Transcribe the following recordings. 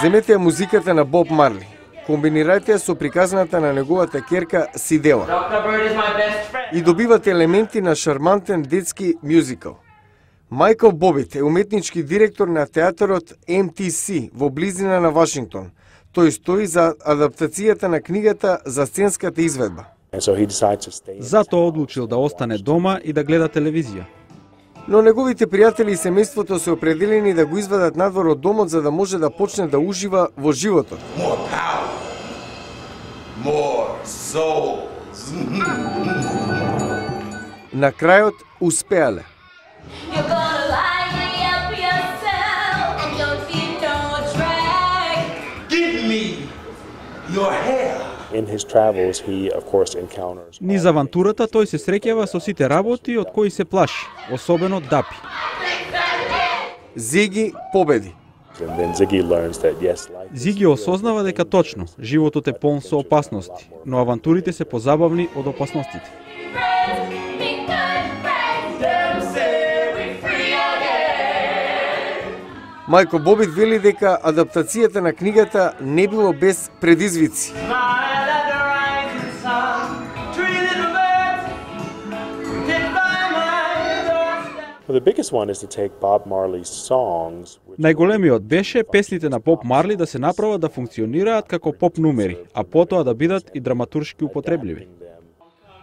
Земете ја музиката на Боб Марли. Комбинирајте ја со приказната на неговата ќерка Сидела. И добивате елементи на шармантен детски мюзикал. Майкл Бобит е уметнички директор на театарот MTC во близина на Вашингтон. Тој стои за адаптацијата на книгата за сценската изведба. Затоа одлучил да остане дома и да гледа телевизија. Но неговите пријатели и семејството се определени да го извадат надвор од домот за да може да почне да ужива во животот. На крајот успеале. Низ авантурата тој се среќава со сите работи од кои се плаши, особено дапи. Зиги победи. Зиги осознава дека точно, животот е полн со опасности, но авантурите се позабавни од опасностите. Майкл Бобит вели дека адаптацијата на книгата не било без предизвици. Најголемиот беше песните на Боб Марли да се направат да функционираат како поп нумери, а потоа да бидат и драматуршки употребливи.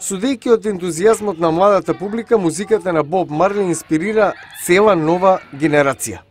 Судејќи од ентузијазмот на младата публика, музиката на Боб Марли инспирира цела нова генерација.